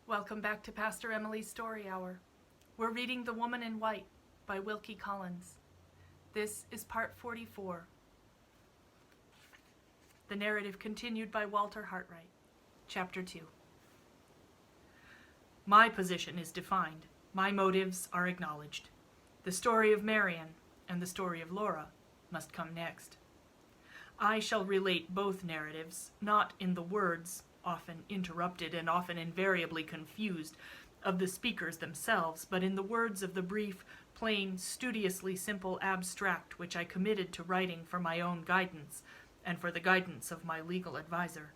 Welcome back to Pastor Emilie's Story Hour. We're reading The Woman in White by Wilkie Collins. This is part 44. The narrative continued by Walter Hartwright. Chapter 2. My position is defined. My motives are acknowledged. The story of Marian and the story of Laura must come next. I shall relate both narratives, not in the words, often interrupted and often invariably confused, of the speakers themselves, but in the words of the brief, plain, studiously simple abstract which I committed to writing for my own guidance and for the guidance of my legal adviser.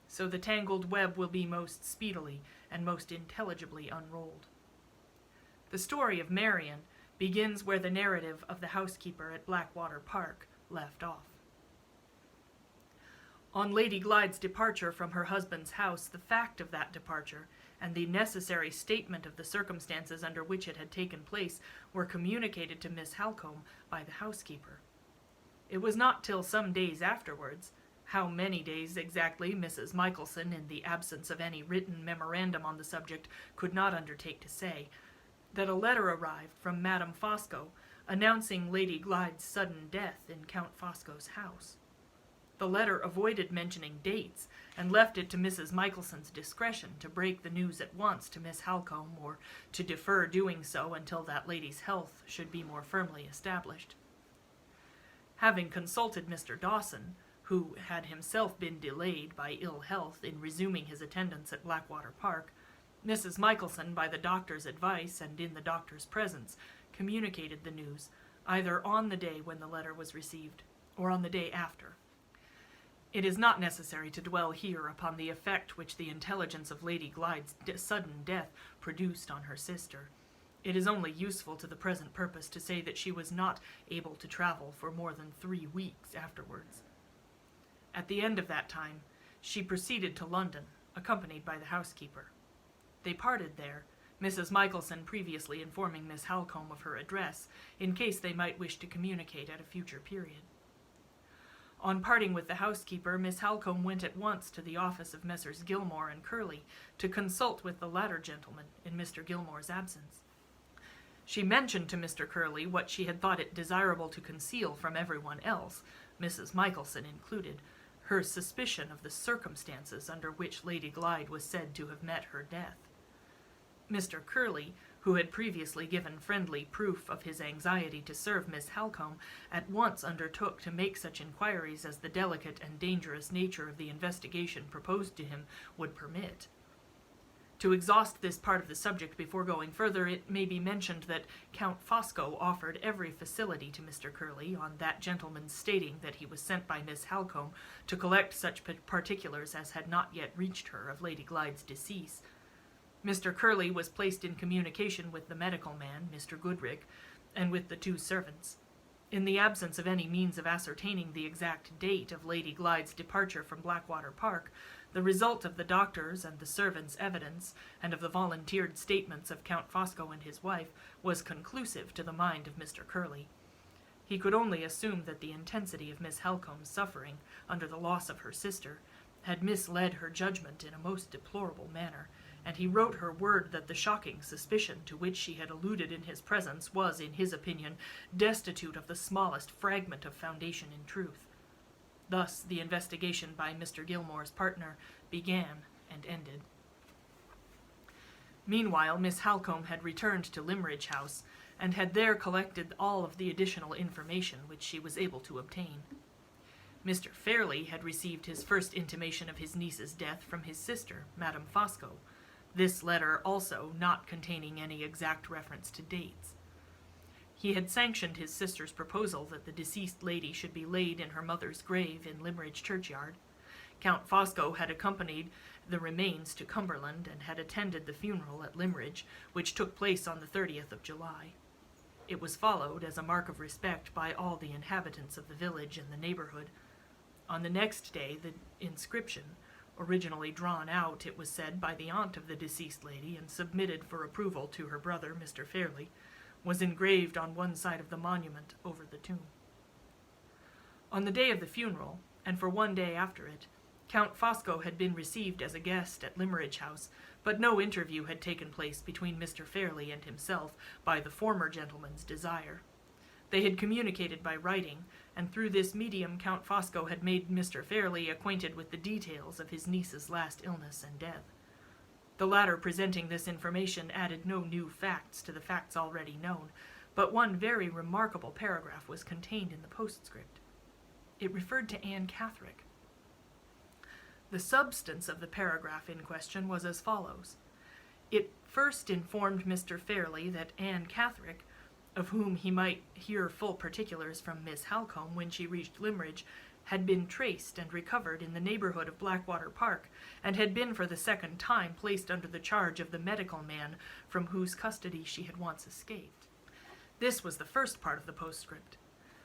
So the tangled web will be most speedily and most intelligibly unrolled. The story of Marian begins where the narrative of the housekeeper at Blackwater Park left off. On Lady Glyde's departure from her husband's house, the fact of that departure and the necessary statement of the circumstances under which it had taken place were communicated to Miss Halcombe by the housekeeper. It was not till some days afterwards, how many days exactly Mrs. Michelson, in the absence of any written memorandum on the subject, could not undertake to say, that a letter arrived from Madame Fosco announcing Lady Glyde's sudden death in Count Fosco's house. The letter avoided mentioning dates, and left it to Mrs. Michelson's discretion to break the news at once to Miss Halcombe, or to defer doing so until that lady's health should be more firmly established. Having consulted Mr. Dawson, who had himself been delayed by ill health in resuming his attendance at Blackwater Park, Mrs. Michelson, by the doctor's advice and in the doctor's presence, communicated the news, either on the day when the letter was received, or on the day after. It is not necessary to dwell here upon the effect which the intelligence of Lady Glyde's sudden death produced on her sister. It is only useful to the present purpose to say that she was not able to travel for more than 3 weeks afterwards. At the end of that time, she proceeded to London, accompanied by the housekeeper. They parted there, Mrs. Michelson previously informing Miss Halcombe of her address, in case they might wish to communicate at a future period. On parting with the housekeeper, Miss Halcombe went at once to the office of Messrs. Gilmore and Curley to consult with the latter gentleman in Mr. Gilmore's absence. She mentioned to Mr. Curley what she had thought it desirable to conceal from everyone else, Mrs. Michelson included, her suspicion of the circumstances under which Lady Glyde was said to have met her death. Mr. Curley, who had previously given friendly proof of his anxiety to serve Miss Halcombe, at once undertook to make such inquiries as the delicate and dangerous nature of the investigation proposed to him would permit. To exhaust this part of the subject before going further, it may be mentioned that Count Fosco offered every facility to Mr. Curley, on that gentleman's stating that he was sent by Miss Halcombe to collect such particulars as had not yet reached her of Lady Glyde's decease. Mr. Curley was placed in communication with the medical man, Mr. Goodrich, and with the 2 servants. In the absence of any means of ascertaining the exact date of Lady Glyde's departure from Blackwater Park, the result of the doctor's and the servants' evidence, and of the volunteered statements of Count Fosco and his wife, was conclusive to the mind of Mr. Curley. He could only assume that the intensity of Miss Halcombe's suffering, under the loss of her sister, had misled her judgment in a most deplorable manner, and he wrote her word that the shocking suspicion to which she had alluded in his presence was, in his opinion, destitute of the smallest fragment of foundation in truth. Thus the investigation by Mr. Gilmore's partner began and ended. Meanwhile, Miss Halcombe had returned to Limmeridge House, and had there collected all of the additional information which she was able to obtain. Mr. Fairley had received his first intimation of his niece's death from his sister, Madame Fosco, this letter also not containing any exact reference to dates. He had sanctioned his sister's proposal that the deceased lady should be laid in her mother's grave in Limmeridge churchyard. Count Fosco had accompanied the remains to Cumberland, and had attended the funeral at Limmeridge, which took place on the 30th of July. It was followed, as a mark of respect, by all the inhabitants of the village and the neighborhood. On the next day, the inscription, originally drawn out, it was said, by the aunt of the deceased lady, and submitted for approval to her brother, Mr. Fairley, was engraved on one side of the monument over the tomb. On the day of the funeral, and for 1 day after it, Count Fosco had been received as a guest at Limmeridge House, but no interview had taken place between Mr. Fairlie and himself by the former gentleman's desire. They had communicated by writing, and through this medium Count Fosco had made Mr. Fairlie acquainted with the details of his niece's last illness and death. The latter, presenting this information, added no new facts to the facts already known, but one very remarkable paragraph was contained in the postscript. It referred to Anne Catherick. The substance of the paragraph in question was as follows. It first informed Mr. Fairlie that Anne Catherick, of whom he might hear full particulars from Miss Halcombe when she reached Limmeridge, had been traced and recovered in the neighbourhood of Blackwater Park, and had been for the second time placed under the charge of the medical man from whose custody she had once escaped. This was the first part of the postscript.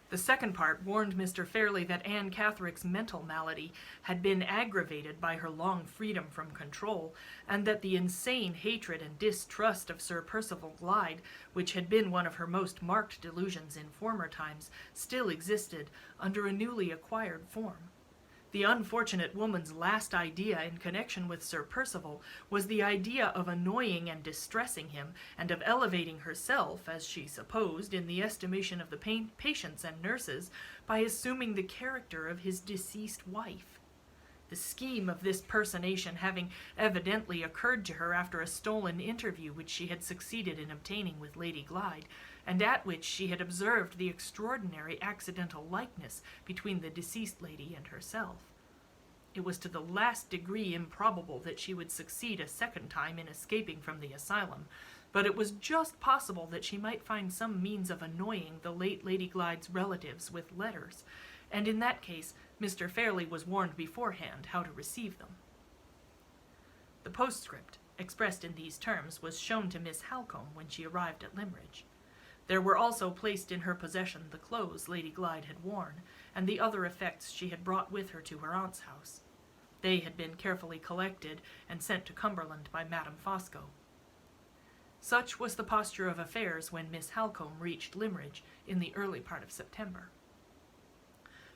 The second part warned Mr. Fairlie that Anne Catherick's mental malady had been aggravated by her long freedom from control, and that the insane hatred and distrust of Sir Percival Glyde, which had been one of her most marked delusions in former times, still existed under a newly acquired form. The unfortunate woman's last idea in connection with Sir Percival was the idea of annoying and distressing him, and of elevating herself, as she supposed, in the estimation of the patients and nurses, by assuming the character of his deceased wife. The scheme of this personation having evidently occurred to her after a stolen interview which she had succeeded in obtaining with Lady Glyde, and at which she had observed the extraordinary accidental likeness between the deceased lady and herself. It was to the last degree improbable that she would succeed a second time in escaping from the asylum, but it was just possible that she might find some means of annoying the late Lady Glyde's relatives with letters, and in that case Mr. Fairlie was warned beforehand how to receive them. The postscript, expressed in these terms, was shown to Miss Halcombe when she arrived at Limmeridge. There were also placed in her possession the clothes Lady Glyde had worn, and the other effects she had brought with her to her aunt's house. They had been carefully collected and sent to Cumberland by Madame Fosco. Such was the posture of affairs when Miss Halcombe reached Limmeridge in the early part of September.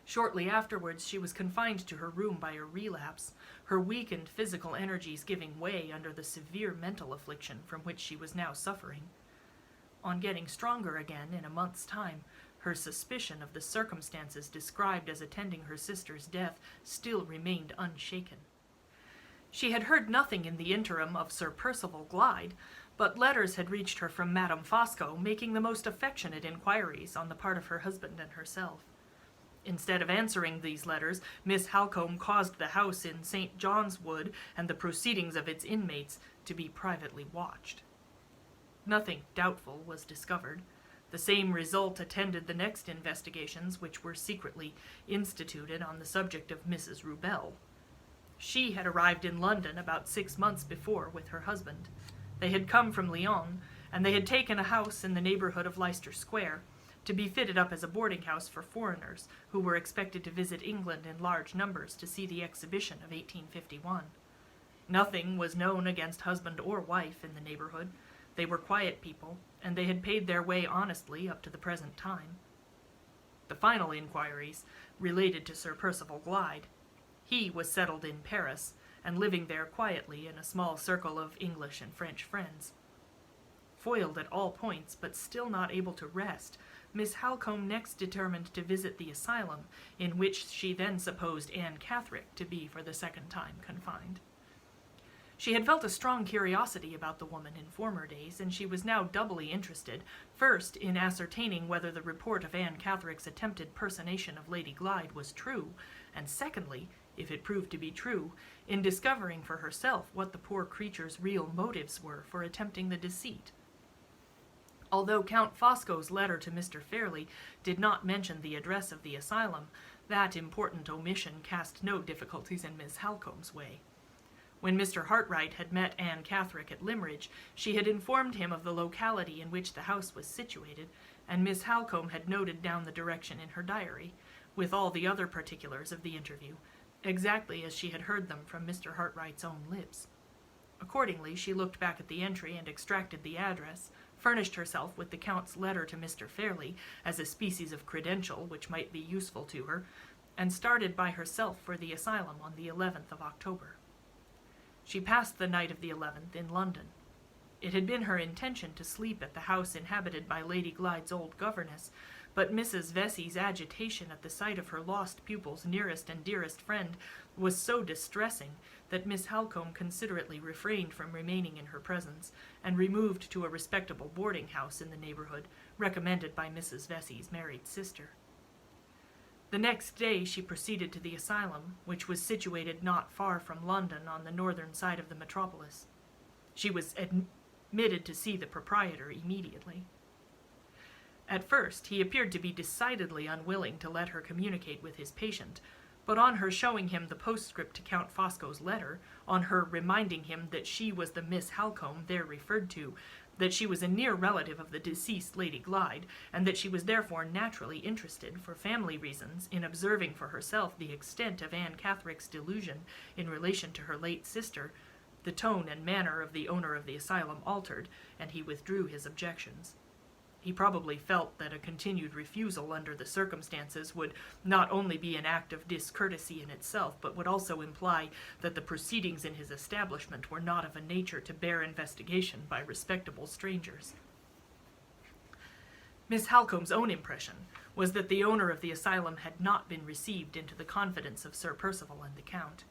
Shortly afterwards she was confined to her room by a relapse, her weakened physical energies giving way under the severe mental affliction from which she was now suffering. On getting stronger again in a month's time, her suspicion of the circumstances described as attending her sister's death still remained unshaken. She had heard nothing in the interim of Sir Percival Glyde, but letters had reached her from Madame Fosco making the most affectionate inquiries on the part of her husband and herself. Instead of answering these letters, Miss Halcombe caused the house in St. John's Wood and the proceedings of its inmates to be privately watched. Nothing doubtful was discovered. The same result attended the next investigations, which were secretly instituted on the subject of Mrs. Rubel. She had arrived in London about 6 months before with her husband. They had come from Lyon, and they had taken a house in the neighbourhood of Leicester Square, to be fitted up as a boarding house for foreigners who were expected to visit England in large numbers to see the exhibition of 1851. Nothing was known against husband or wife in the neighbourhood. They were quiet people, and they had paid their way honestly up to the present time. The final inquiries related to Sir Percival Glyde. He was settled in Paris, and living there quietly in a small circle of English and French friends. Foiled at all points, but still not able to rest, Miss Halcombe next determined to visit the asylum, in which she then supposed Anne Catherick to be for the second time confined. She had felt a strong curiosity about the woman in former days, and she was now doubly interested, first in ascertaining whether the report of Anne Catherick's attempted personation of Lady Glyde was true, and secondly, if it proved to be true, in discovering for herself what the poor creature's real motives were for attempting the deceit. Although Count Fosco's letter to Mr. Fairlie did not mention the address of the asylum, that important omission cast no difficulties in Miss Halcombe's way. When Mr. Hartright had met Anne Catherick at Limmeridge, she had informed him of the locality in which the house was situated, and Miss Halcombe had noted down the direction in her diary, with all the other particulars of the interview, exactly as she had heard them from Mr. Hartright's own lips. Accordingly, she looked back at the entry and extracted the address, furnished herself with the Count's letter to Mr. Fairlie as a species of credential which might be useful to her, and started by herself for the asylum on the 11th of October. She passed the night of the 11th in London. It had been her intention to sleep at the house inhabited by Lady Glyde's old governess, but Mrs. Vesey's agitation at the sight of her lost pupil's nearest and dearest friend was so distressing that Miss Halcombe considerately refrained from remaining in her presence, and removed to a respectable boarding house in the neighbourhood, recommended by Mrs. Vesey's married sister. The next day she proceeded to the asylum, which was situated not far from London on the northern side of the metropolis. She was admitted to see the proprietor immediately. At first he appeared to be decidedly unwilling to let her communicate with his patient, but on her showing him the postscript to Count Fosco's letter, on her reminding him that she was the Miss Halcombe there referred to, that she was a near relative of the deceased Lady Glyde, and that she was therefore naturally interested, for family reasons, in observing for herself the extent of Anne Catherick's delusion in relation to her late sister, the tone and manner of the owner of the asylum altered, and he withdrew his objections. He probably felt that a continued refusal under the circumstances would not only be an act of discourtesy in itself, but would also imply that the proceedings in his establishment were not of a nature to bear investigation by respectable strangers. Miss Halcombe's own impression was that the owner of the asylum had not been received into the confidence of Sir Percival and the Count.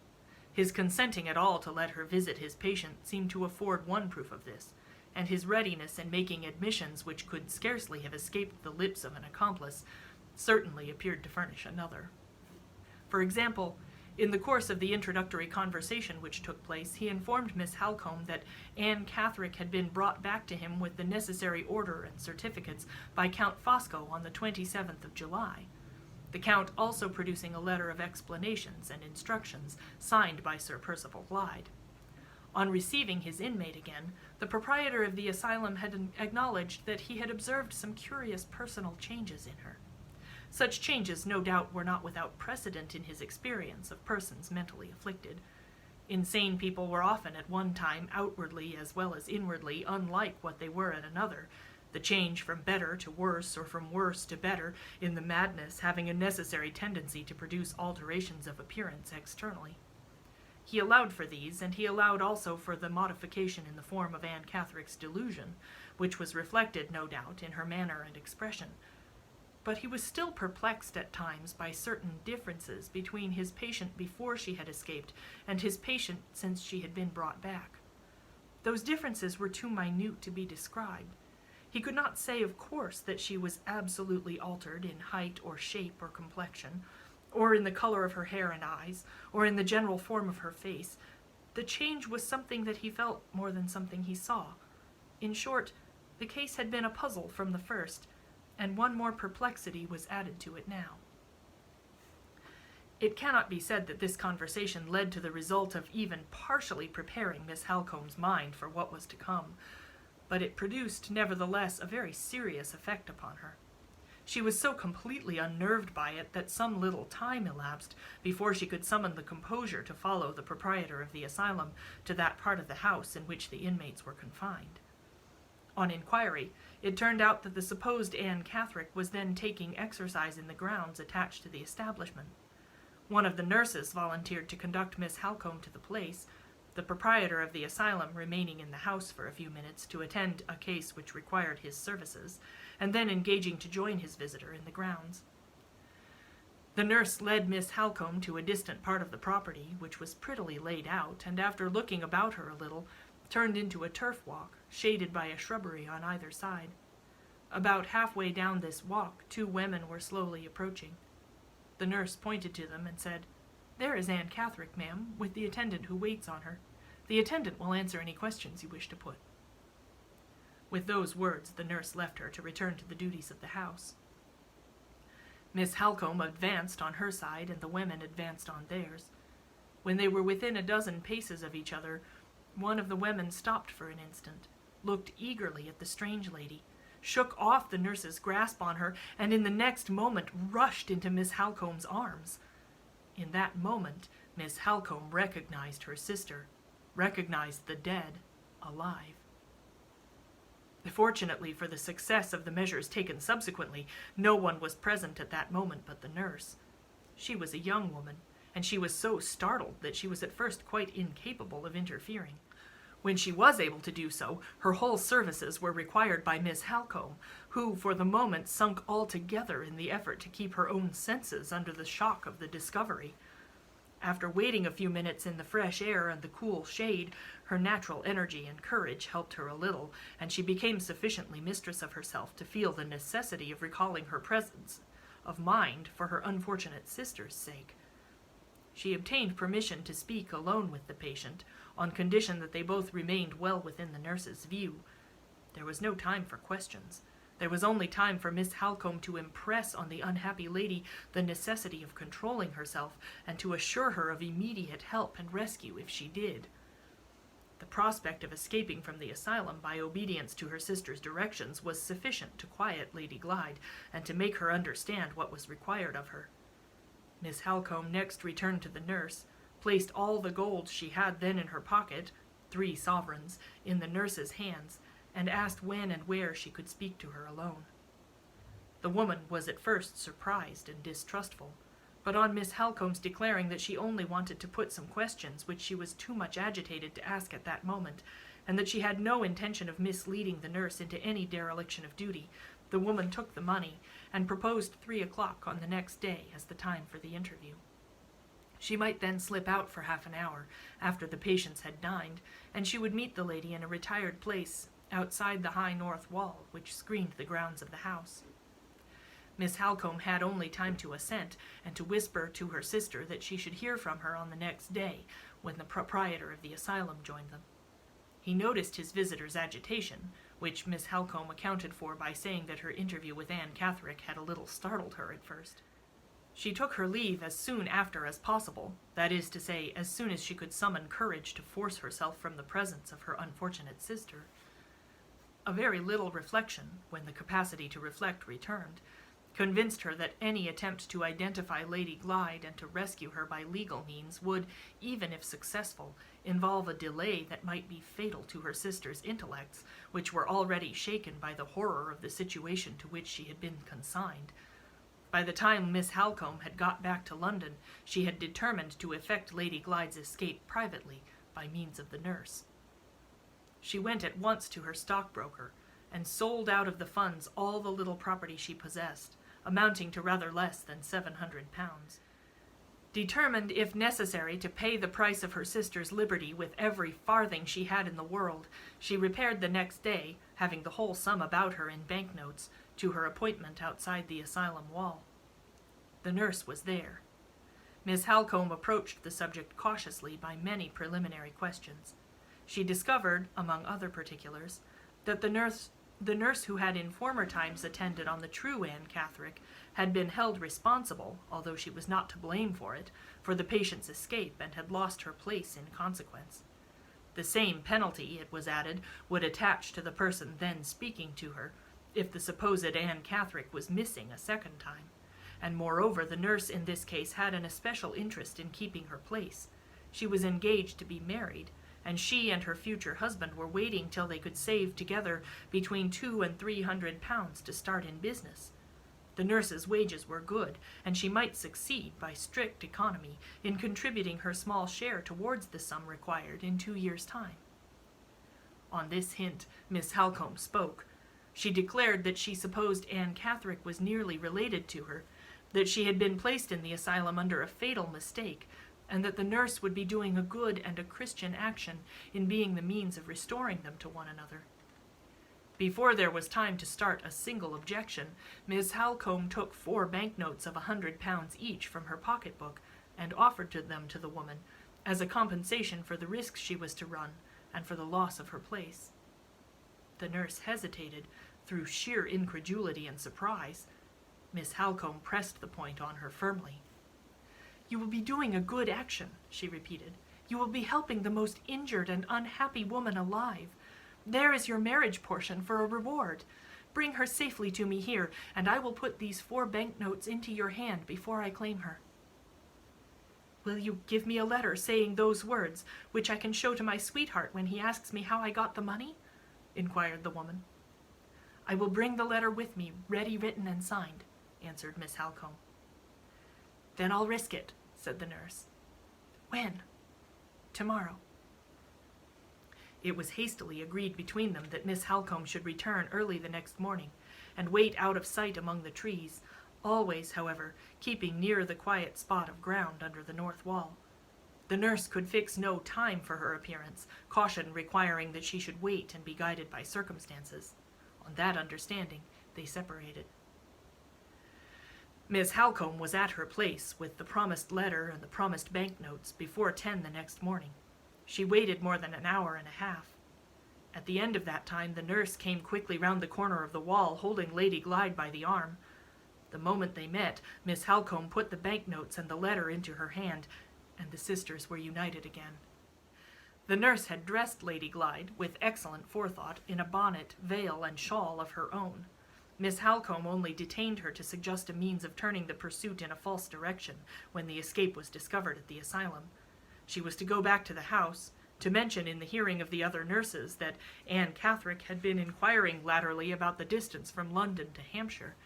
His consenting at all to let her visit his patient seemed to afford one proof of this, and his readiness in making admissions which could scarcely have escaped the lips of an accomplice certainly appeared to furnish another. For example, in the course of the introductory conversation which took place, he informed Miss Halcombe that Anne Catherick had been brought back to him with the necessary order and certificates by Count Fosco on the 27th of July, the Count also producing a letter of explanations and instructions signed by Sir Percival Glyde. On receiving his inmate again, the proprietor of the asylum had acknowledged that he had observed some curious personal changes in her. Such changes, no doubt, were not without precedent in his experience of persons mentally afflicted. Insane people were often at one time outwardly as well as inwardly unlike what they were at another, the change from better to worse or from worse to better in the madness having a necessary tendency to produce alterations of appearance externally. He allowed for these, and he allowed also for the modification in the form of Anne Catherick's delusion, which was reflected, no doubt, in her manner and expression. But he was still perplexed at times by certain differences between his patient before she had escaped and his patient since she had been brought back. Those differences were too minute to be described. He could not say, of course, that she was absolutely altered in height or shape or complexion, or in the color of her hair and eyes, or in the general form of her face. The change was something that he felt more than something he saw. In short, the case had been a puzzle from the first, and one more perplexity was added to it now. It cannot be said that this conversation led to the result of even partially preparing Miss Halcombe's mind for what was to come, but it produced, nevertheless, a very serious effect upon her. She was so completely unnerved by it that some little time elapsed before she could summon the composure to follow the proprietor of the asylum to that part of the house in which the inmates were confined. On inquiry, it turned out that the supposed Anne Catherick was then taking exercise in the grounds attached to the establishment. One of the nurses volunteered to conduct Miss Halcombe to the place, the proprietor of the asylum remaining in the house for a few minutes to attend a case which required his services, and then engaging to join his visitor in the grounds. The nurse led Miss Halcombe to a distant part of the property, which was prettily laid out, and after looking about her a little, turned into a turf walk, shaded by a shrubbery on either side. About halfway down this walk, two women were slowly approaching. The nurse pointed to them and said, "There is Anne Catherick, ma'am, with the attendant who waits on her. The attendant will answer any questions you wish to put." With those words, the nurse left her to return to the duties of the house. Miss Halcombe advanced on her side, and the women advanced on theirs. When they were within a dozen paces of each other, one of the women stopped for an instant, looked eagerly at the strange lady, shook off the nurse's grasp on her, and in the next moment rushed into Miss Halcombe's arms. In that moment, Miss Halcombe recognized her sister, recognized the dead, alive. Fortunately for the success of the measures taken subsequently, no one was present at that moment but the nurse. She was a young woman, and she was so startled that she was at first quite incapable of interfering. When she was able to do so, her whole services were required by Miss Halcombe, who for the moment sunk altogether in the effort to keep her own senses under the shock of the discovery. After waiting a few minutes in the fresh air and the cool shade, her natural energy and courage helped her a little, and she became sufficiently mistress of herself to feel the necessity of recalling her presence of mind for her unfortunate sister's sake. She obtained permission to speak alone with the patient, on condition that they both remained well within the nurse's view. There was no time for questions. There was only time for Miss Halcombe to impress on the unhappy lady the necessity of controlling herself, and to assure her of immediate help and rescue if she did. The prospect of escaping from the asylum by obedience to her sister's directions was sufficient to quiet Lady Glyde, and to make her understand what was required of her. Miss Halcombe next returned to the nurse, placed all the gold she had then in her pocket, 3 sovereigns, in the nurse's hands, and asked when and where she could speak to her alone. The woman was at first surprised and distrustful, but on Miss Halcombe's declaring that she only wanted to put some questions which she was too much agitated to ask at that moment, and that she had no intention of misleading the nurse into any dereliction of duty, the woman took the money, and proposed 3 o'clock on the next day as the time for the interview. She might then slip out for half an hour, after the patients had dined, and she would meet the lady in a retired place outside the high north wall which screened the grounds of the house. Miss Halcombe had only time to assent, and to whisper to her sister that she should hear from her on the next day, when the proprietor of the asylum joined them. He noticed his visitor's agitation, which Miss Halcombe accounted for by saying that her interview with Anne Catherick had a little startled her at first. She took her leave as soon after as possible, that is to say, as soon as she could summon courage to force herself from the presence of her unfortunate sister. A very little reflection, when the capacity to reflect returned, convinced her that any attempt to identify Lady Glyde and to rescue her by legal means would, even if successful, involve a delay that might be fatal to her sister's intellects, which were already shaken by the horror of the situation to which she had been consigned. By the time Miss Halcombe had got back to London, she had determined to effect Lady Glyde's escape privately, by means of the nurse. She went at once to her stockbroker, and sold out of the funds all the little property she possessed, amounting to rather less than £700. Determined, if necessary, to pay the price of her sister's liberty with every farthing she had in the world, she repaired the next day, having the whole sum about her in banknotes, to her appointment outside the asylum wall. The nurse was there. Miss Halcombe approached the subject cautiously by many preliminary questions. She discovered, among other particulars, that the nurse who had in former times attended on the true Anne Catherick had been held responsible, although she was not to blame for it, for the patient's escape, and had lost her place in consequence. The same penalty, it was added, would attach to the person then speaking to her, if the supposed Anne Catherick was missing a second time, and moreover the nurse in this case had an especial interest in keeping her place. She was engaged to be married, and she and her future husband were waiting till they could save together between £200 and £300 to start in business. The nurse's wages were good, and she might succeed, by strict economy, in contributing her small share towards the sum required in 2 years' time. On this hint, Miss Halcombe spoke. She declared that she supposed Anne Catherick was nearly related to her, that she had been placed in the asylum under a fatal mistake, and that the nurse would be doing a good and a Christian action in being the means of restoring them to one another. Before there was time to start a single objection, Miss Halcombe took 4 banknotes of £100 each from her pocketbook, and offered them to the woman, as a compensation for the risks she was to run, and for the loss of her place. The nurse hesitated, through sheer incredulity and surprise. Miss Halcombe pressed the point on her firmly. "You will be doing a good action," she repeated. "You will be helping the most injured and unhappy woman alive. There is your marriage portion for a reward. Bring her safely to me here, and I will put these 4 banknotes into your hand before I claim her." "Will you give me a letter saying those words, which I can show to my sweetheart when he asks me how I got the money?" inquired the woman. "I will bring the letter with me, ready written and signed," answered Miss Halcombe. "Then I'll risk it," said the nurse. "When?" "Tomorrow." It was hastily agreed between them that Miss Halcombe should return early the next morning, and wait out of sight among the trees, always, however, keeping near the quiet spot of ground under the north wall. The nurse could fix no time for her appearance, caution requiring that she should wait and be guided by circumstances. On that understanding, they separated. Miss Halcombe was at her place with the promised letter and the promised banknotes before 10 the next morning. She waited more than an hour and a half. At the end of that time, the nurse came quickly round the corner of the wall, holding Lady Glyde by the arm. The moment they met, Miss Halcombe put the banknotes and the letter into her hand, and the sisters were united again. The nurse had dressed Lady Glyde, with excellent forethought, in a bonnet, veil, and shawl of her own. Miss Halcombe only detained her to suggest a means of turning the pursuit in a false direction when the escape was discovered at the asylum. She was to go back to the house, to mention in the hearing of the other nurses that Anne Catherick had been inquiring latterly about the distance from London to Hampshire,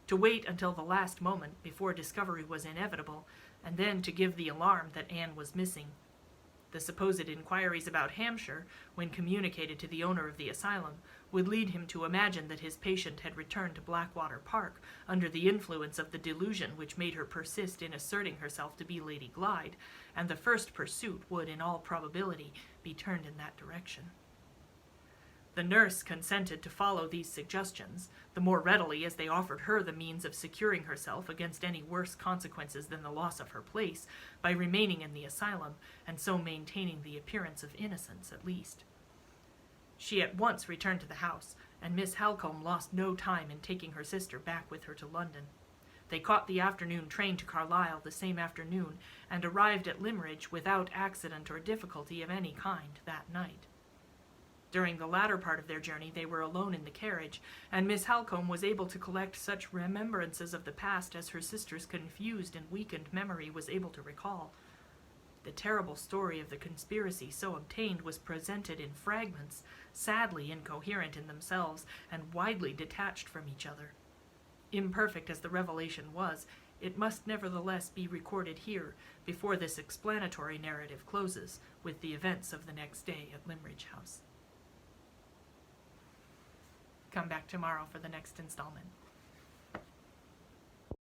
to wait until the last moment before discovery was inevitable, and then to give the alarm that Anne was missing. The supposed inquiries about Hampshire, when communicated to the owner of the asylum, would lead him to imagine that his patient had returned to Blackwater Park under the influence of the delusion which made her persist in asserting herself to be Lady Glyde, and the first pursuit would, in all probability, be turned in that direction. The nurse consented to follow these suggestions, the more readily as they offered her the means of securing herself against any worse consequences than the loss of her place, by remaining in the asylum, and so maintaining the appearance of innocence at least. She at once returned to the house, and Miss Halcombe lost no time in taking her sister back with her to London. They caught the afternoon train to Carlisle the same afternoon, and arrived at Limmeridge without accident or difficulty of any kind that night. During the latter part of their journey they were alone in the carriage, and Miss Halcombe was able to collect such remembrances of the past as her sister's confused and weakened memory was able to recall. The terrible story of the conspiracy so obtained was presented in fragments, sadly incoherent in themselves, and widely detached from each other. Imperfect as the revelation was, it must nevertheless be recorded here, before this explanatory narrative closes, with the events of the next day at Limmeridge House. Come back tomorrow for the next installment.